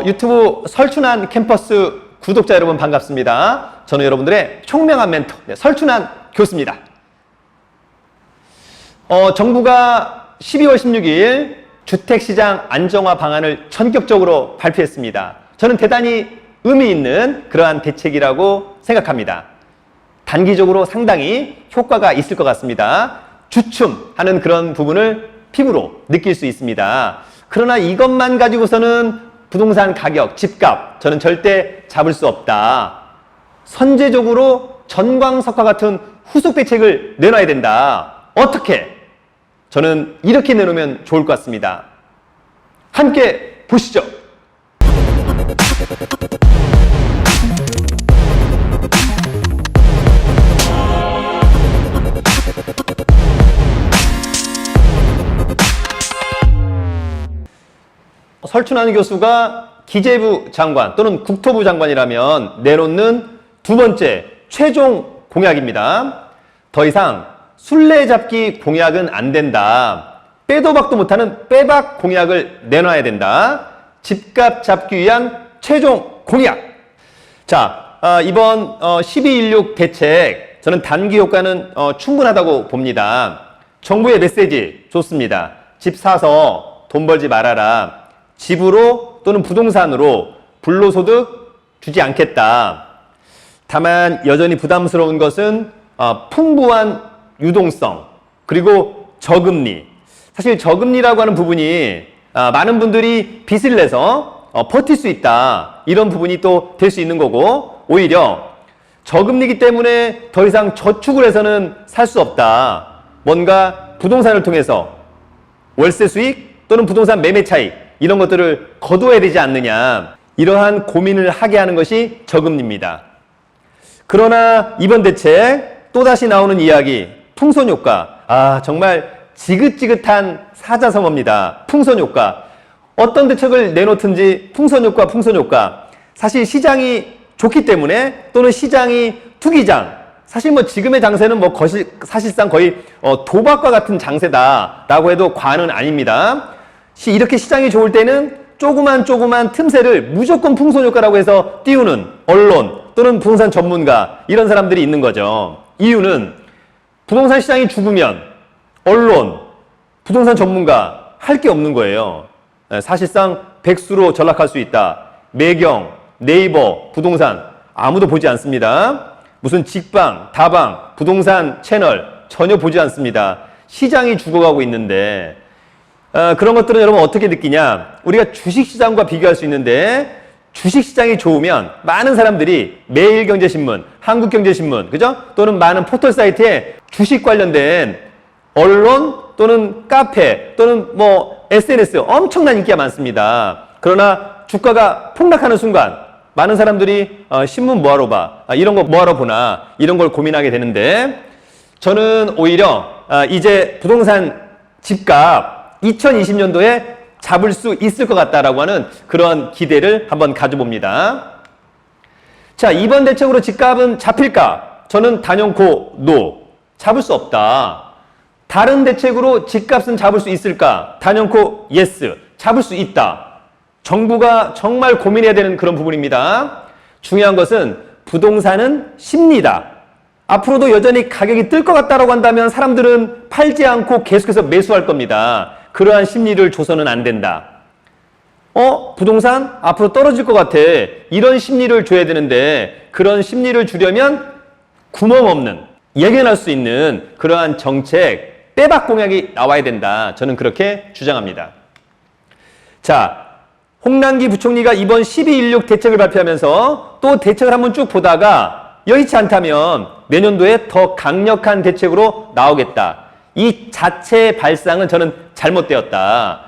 유튜브 설춘한 캠퍼스 구독자 여러분 반갑습니다. 저는 여러분들의 총명한 멘토 설춘한 교수입니다. 정부가 12월 16일 주택시장 안정화 방안을 전격적으로 발표했습니다. 저는 대단히 의미 있는 그러한 대책이라고 생각합니다. 단기적으로 상당히 효과가 있을 것 같습니다. 주춤하는 그런 부분을 피부로 느낄 수 있습니다. 그러나 이것만 가지고서는 부동산 가격, 집값 저는 절대 잡을 수 없다. 선제적으로 전광석과 같은 후속 대책을 내놔야 된다. 어떻게? 저는 이렇게 내놓으면 좋을 것 같습니다. 함께 보시죠. 설춘한 교수가 기재부 장관 또는 국토부 장관이라면 내놓는 두 번째 최종 공약입니다. 더 이상 술래잡기 공약은 안 된다. 빼도 박도 못하는 빼박 공약을 내놔야 된다. 집값 잡기 위한 최종 공약. 자, 이번 12.16 대책 저는 단기 효과는 충분하다고 봅니다. 정부의 메시지 좋습니다. 집 사서 돈 벌지 말아라. 집으로 또는 부동산으로 불로소득 주지 않겠다. 다만 여전히 부담스러운 것은 풍부한 유동성 그리고 저금리. 사실 저금리라고 하는 부분이 많은 분들이 빚을 내서 버틸 수 있다. 이런 부분이 또 될 수 있는 거고 오히려 저금리이기 때문에 더 이상 저축을 해서는 살 수 없다. 뭔가 부동산을 통해서 월세 수익 또는 부동산 매매 차익 이런 것들을 거둬야 되지 않느냐. 이러한 고민을 하게 하는 것이 저금리입니다. 그러나 이번 대책 또다시 나오는 이야기 풍선효과. 정말 지긋지긋한 사자성어입니다. 풍선효과. 어떤 대책을 내놓든지 풍선효과. 사실 시장이 좋기 때문에 또는 시장이 투기장. 사실 지금의 장세는 사실상 거의 도박과 같은 장세다라고 해도 과언은 아닙니다. 이렇게 시장이 좋을 때는 조그만 틈새를 무조건 풍선효과라고 해서 띄우는 언론 또는 부동산 전문가 이런 사람들이 있는 거죠. 이유는 부동산 시장이 죽으면 언론, 부동산 전문가 할 게 없는 거예요. 사실상 백수로 전락할 수 있다. 매경, 네이버, 부동산 아무도 보지 않습니다. 무슨 직방, 다방, 부동산 채널 전혀 보지 않습니다. 시장이 죽어가고 있는데 그런 것들은 여러분 어떻게 느끼냐? 우리가 주식시장과 비교할 수 있는데 주식시장이 좋으면 많은 사람들이 매일경제신문, 한국경제신문, 그죠? 또는 많은 포털사이트에 주식 관련된 언론 또는 카페 또는 SNS 엄청난 인기가 많습니다. 그러나 주가가 폭락하는 순간 많은 사람들이 신문 뭐하러 봐? 이런 거 뭐하러 보나? 이런 걸 고민하게 되는데 저는 오히려 이제 부동산 집값 2020년도에 잡을 수 있을 것 같다라고 하는 그런 기대를 한번 가져봅니다. 자, 이번 대책으로 집값은 잡힐까? 저는 단연코 NO. 잡을 수 없다. 다른 대책으로 집값은 잡을 수 있을까? 단연코 YES. 잡을 수 있다. 정부가 정말 고민해야 되는 그런 부분입니다. 중요한 것은 부동산은 심리다. 앞으로도 여전히 가격이 뜰 것 같다라고 한다면 사람들은 팔지 않고 계속해서 매수할 겁니다. 그러한 심리를 줘서는 안 된다. 부동산 앞으로 떨어질 것 같아. 이런 심리를 줘야 되는데 그런 심리를 주려면 구멍 없는 예견할 수 있는 그러한 정책, 빼박 공약이 나와야 된다. 저는 그렇게 주장합니다. 자, 홍남기 부총리가 이번 12.16 대책을 발표하면서 또 대책을 한번 쭉 보다가 여의치 않다면 내년도에 더 강력한 대책으로 나오겠다. 이 자체의 발상은 저는 잘못되었다.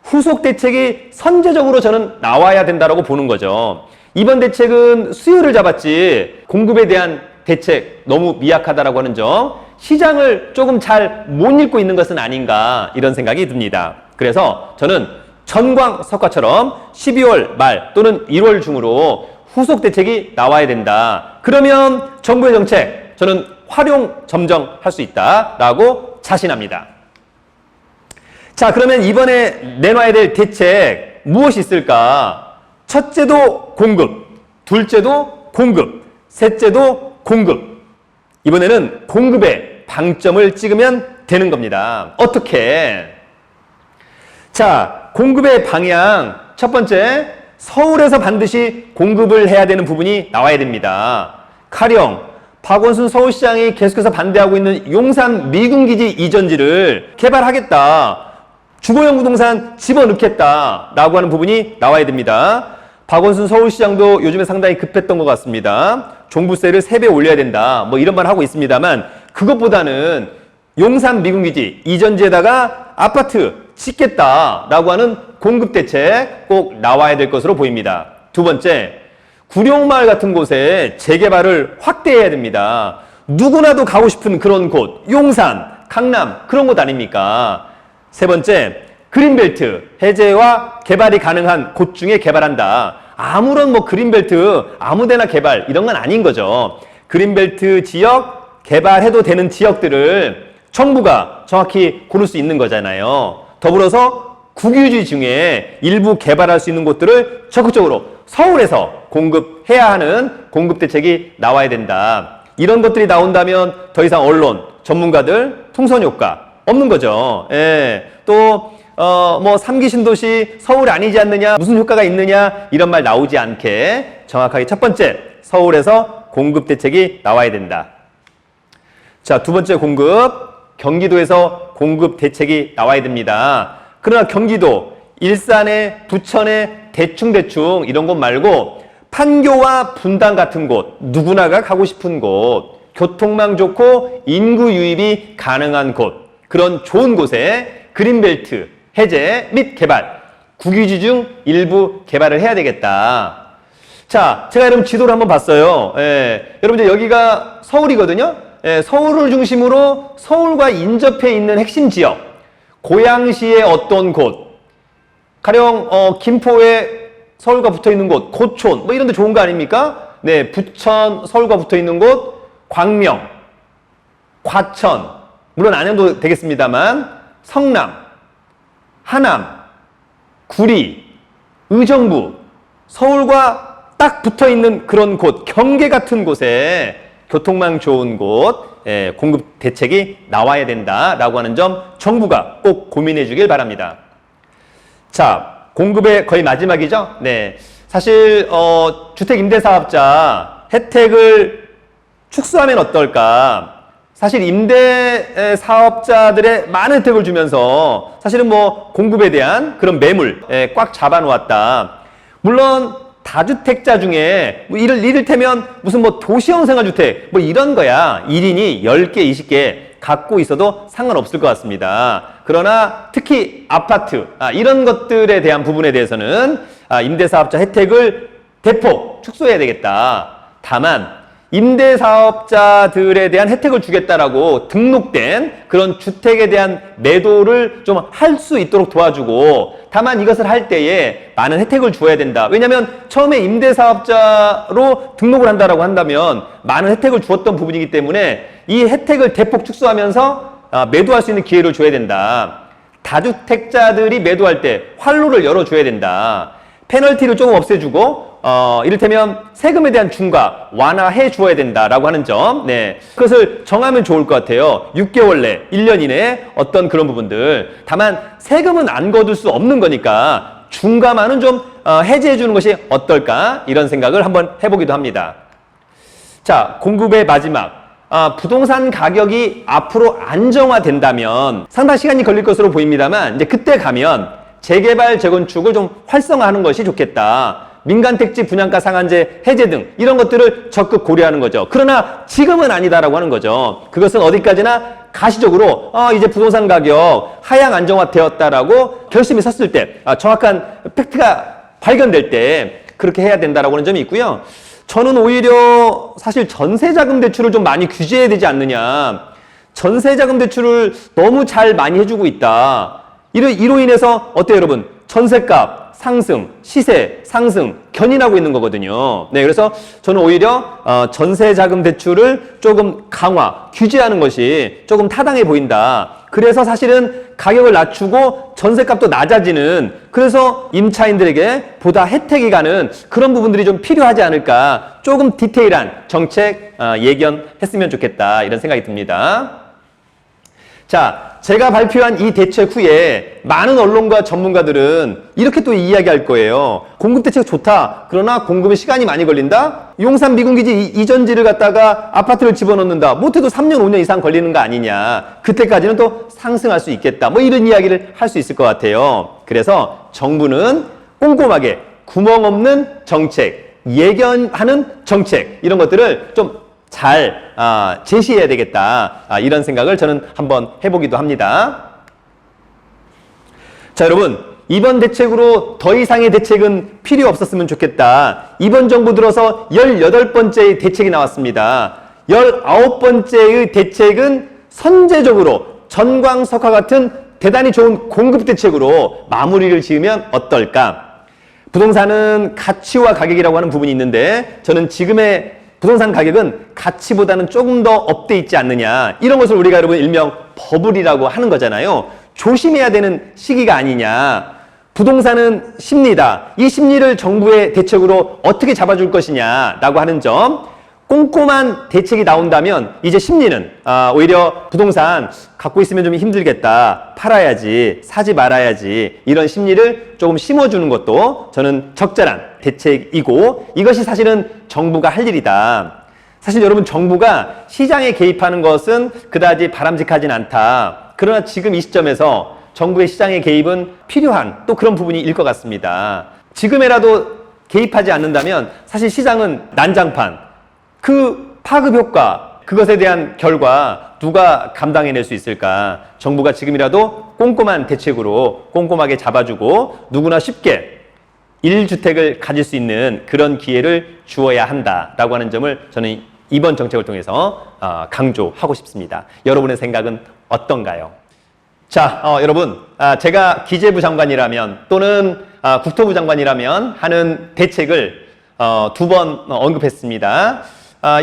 후속 대책이 선제적으로 저는 나와야 된다고 보는 거죠. 이번 대책은 수요를 잡았지 공급에 대한 대책 너무 미약하다라고 하는 점, 시장을 조금 잘 못 읽고 있는 것은 아닌가 이런 생각이 듭니다. 그래서 저는 전광석화처럼 12월 말 또는 1월 중으로 후속 대책이 나와야 된다. 그러면 정부의 정책 저는 활용 점정할 수 있다라고 자신합니다. 자, 그러면 이번에 내놔야 될 대책 무엇이 있을까? 첫째도 공급, 둘째도 공급, 셋째도 공급. 이번에는 공급에 방점을 찍으면 되는 겁니다. 어떻게? 자, 공급의 방향. 첫 번째, 서울에서 반드시 공급을 해야 되는 부분이 나와야 됩니다. 가령 박원순 서울시장이 계속해서 반대하고 있는 용산 미군기지 이전지를 개발하겠다. 주거용 부동산 집어넣겠다. 라고 하는 부분이 나와야 됩니다. 박원순 서울시장도 요즘에 상당히 급했던 것 같습니다. 종부세를 3배 올려야 된다. 뭐 이런 말 하고 있습니다만 그것보다는 용산 미군기지 이전지에다가 아파트 짓겠다라고 하는 공급 대책 꼭 나와야 될 것으로 보입니다. 두 번째, 구룡마을 같은 곳에 재개발을 확대해야 됩니다. 누구나도 가고 싶은 그런 곳, 용산, 강남 그런 곳 아닙니까? 세 번째, 그린벨트 해제와 개발이 가능한 곳 중에 개발한다. 아무런 뭐 그린벨트 아무데나 개발 이런 건 아닌 거죠. 그린벨트 지역 개발해도 되는 지역들을 정부가 정확히 고를 수 있는 거잖아요. 더불어서 국유지 중에 일부 개발할 수 있는 곳들을 적극적으로 서울에서 공급해야 하는 공급 대책이 나와야 된다. 이런 것들이 나온다면 더 이상 언론, 전문가들 통선 효과 없는 거죠. 예. 또 뭐 3기 신도시 서울 아니지 않느냐, 무슨 효과가 있느냐 이런 말 나오지 않게 정확하게 첫 번째 서울에서 공급 대책이 나와야 된다. 자, 두 번째 공급, 경기도에서 공급 대책이 나와야 됩니다. 그러나 경기도, 일산에, 부천에 대충 이런 곳 말고 판교와 분당 같은 곳, 누구나가 가고 싶은 곳, 교통망 좋고 인구 유입이 가능한 곳, 그런 좋은 곳에 그린벨트 해제 및 개발, 국유지 중 일부 개발을 해야 되겠다. 자, 제가 여러분 지도를 한번 봤어요. 예, 여러분 이제 여기가 서울이거든요. 예, 서울을 중심으로 서울과 인접해 있는 핵심 지역, 고양시의 어떤 곳, 가령 김포에 서울과 붙어 있는 곳, 고촌 뭐 이런 데 좋은 거 아닙니까? 네, 부천 서울과 붙어 있는 곳, 광명, 과천, 물론 안양도 되겠습니다만 성남, 하남, 구리, 의정부, 서울과 딱 붙어 있는 그런 곳, 경계 같은 곳에 교통망 좋은 곳, 공급 대책이 나와야 된다라고 하는 점 정부가 꼭 고민해 주길 바랍니다. 자, 공급의 거의 마지막이죠. 네, 사실 주택 임대사업자 혜택을 축소하면 어떨까? 사실 임대 사업자들의 많은 혜택을 주면서 사실은 뭐 공급에 대한 그런 매물 꽉 잡아놓았다. 물론 다주택자 중에 뭐 이를테면 무슨 뭐 도시형 생활주택 뭐 이런 거야 1인이 10개, 20개 갖고 있어도 상관없을 것 같습니다. 그러나 특히 아파트 이런 것들에 대한 부분에 대해서는 임대사업자 혜택을 대폭 축소해야 되겠다. 다만 임대사업자들에 대한 혜택을 주겠다라고 등록된 그런 주택에 대한 매도를 좀 할 수 있도록 도와주고, 다만 이것을 할 때에 많은 혜택을 줘야 된다. 왜냐하면 처음에 임대사업자로 등록을 한다라고 한다면 많은 혜택을 주었던 부분이기 때문에 이 혜택을 대폭 축소하면서 매도할 수 있는 기회를 줘야 된다. 다주택자들이 매도할 때 활로를 열어줘야 된다. 페널티를 조금 없애주고 이를테면 세금에 대한 중과 완화해 주어야 된다라고 하는 점, 네, 그것을 정하면 좋을 것 같아요. 6개월 내, 1년 이내에 어떤 그런 부분들. 다만 세금은 안 거둘 수 없는 거니까 중과만은 좀 해제해 주는 것이 어떨까 이런 생각을 한번 해보기도 합니다. 자, 공급의 마지막. 부동산 가격이 앞으로 안정화된다면 상당 시간이 걸릴 것으로 보입니다만 이제 그때 가면 재개발, 재건축을 좀 활성화하는 것이 좋겠다. 민간택지 분양가 상한제 해제 등 이런 것들을 적극 고려하는 거죠. 그러나 지금은 아니다라고 하는 거죠. 그것은 어디까지나 가시적으로 이제 부동산 가격 하향 안정화되었다라고 결심이 섰을 때 정확한 팩트가 발견될 때 그렇게 해야 된다라고 하는 점이 있고요. 저는 오히려 사실 전세자금 대출을 좀 많이 규제해야 되지 않느냐. 전세자금 대출을 너무 잘 많이 해주고 있다. 이로 인해서 어때요, 여러분? 전세값 상승, 시세 상승 견인하고 있는 거거든요. 네, 그래서 저는 오히려 전세자금 대출을 조금 강화, 규제하는 것이 조금 타당해 보인다. 그래서 사실은 가격을 낮추고 전세값도 낮아지는, 그래서 임차인들에게 보다 혜택이 가는 그런 부분들이 좀 필요하지 않을까. 조금 디테일한 정책 예견했으면 좋겠다, 이런 생각이 듭니다. 자, 제가 발표한 이 대책 후에 많은 언론과 전문가들은 이렇게 또 이야기할 거예요. 공급 대책 좋다. 그러나 공급에 시간이 많이 걸린다? 용산 미군기지 이전지를 갖다가 아파트를 집어넣는다. 못해도 3년, 5년 이상 걸리는 거 아니냐. 그때까지는 또 상승할 수 있겠다. 뭐 이런 이야기를 할 수 있을 것 같아요. 그래서 정부는 꼼꼼하게 구멍 없는 정책, 예견하는 정책, 이런 것들을 좀 잘 제시해야 되겠다, 이런 생각을 저는 한번 해보기도 합니다. 자, 여러분, 이번 대책으로 더 이상의 대책은 필요 없었으면 좋겠다. 이번 정부 들어서 18번째의 대책이 나왔습니다. 19번째의 대책은 선제적으로 전광석화 같은 대단히 좋은 공급 대책으로 마무리를 지으면 어떨까? 부동산은 가치와 가격이라고 하는 부분이 있는데, 저는 지금의 부동산 가격은 가치보다는 조금 더 업돼 있지 않느냐, 이런 것을 우리가 여러분 일명 버블이라고 하는 거잖아요. 조심해야 되는 시기가 아니냐. 부동산은 심리다. 이 심리를 정부의 대책으로 어떻게 잡아줄 것이냐라고 하는 점, 꼼꼼한 대책이 나온다면 이제 심리는 오히려 부동산 갖고 있으면 좀 힘들겠다, 팔아야지, 사지 말아야지, 이런 심리를 조금 심어주는 것도 저는 적절한 대책이고, 이것이 사실은 정부가 할 일이다. 사실 여러분, 정부가 시장에 개입하는 것은 그다지 바람직하진 않다. 그러나 지금 이 시점에서 정부의 시장의 개입은 필요한 또 그런 부분일 것 같습니다. 지금에라도 개입하지 않는다면 사실 시장은 난장판, 그 파급 효과, 그것에 대한 결과 누가 감당해낼 수 있을까? 정부가 지금이라도 꼼꼼한 대책으로 꼼꼼하게 잡아주고 누구나 쉽게 1주택을 가질 수 있는 그런 기회를 주어야 한다라고 하는 점을 저는 이번 정책을 통해서 강조하고 싶습니다. 여러분의 생각은 어떤가요? 자, 여러분, 제가 기재부 장관이라면 또는 국토부 장관이라면 하는 대책을 2번 언급했습니다.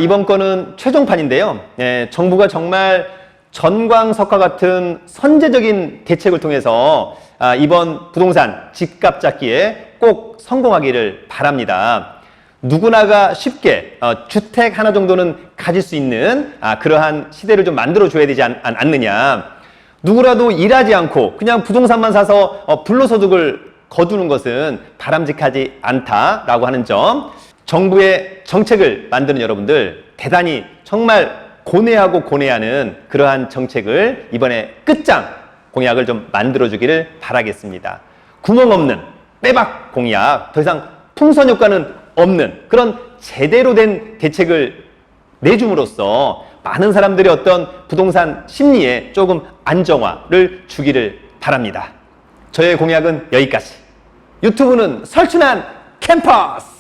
이번 건은 최종판인데요. 정부가 정말 전광석화 같은 선제적인 대책을 통해서 이번 부동산 집값 잡기에 꼭 성공하기를 바랍니다. 누구나가 쉽게 주택 하나 정도는 가질 수 있는 그러한 시대를 좀 만들어줘야 되지 않느냐. 누구라도 일하지 않고 그냥 부동산만 사서 불로소득을 거두는 것은 바람직하지 않다라고 하는 점, 정부의 정책을 만드는 여러분들 대단히 정말 고뇌하고 고뇌하는 그러한 정책을 이번에 끝장 공약을 좀 만들어주기를 바라겠습니다. 구멍 없는 빼박 공약, 더 이상 풍선 효과는 없는 그런 제대로 된 대책을 내줌으로써 많은 사람들의 어떤 부동산 심리에 조금 안정화를 주기를 바랍니다. 저의 공약은 여기까지. 유튜브는 설춘한 캠퍼스!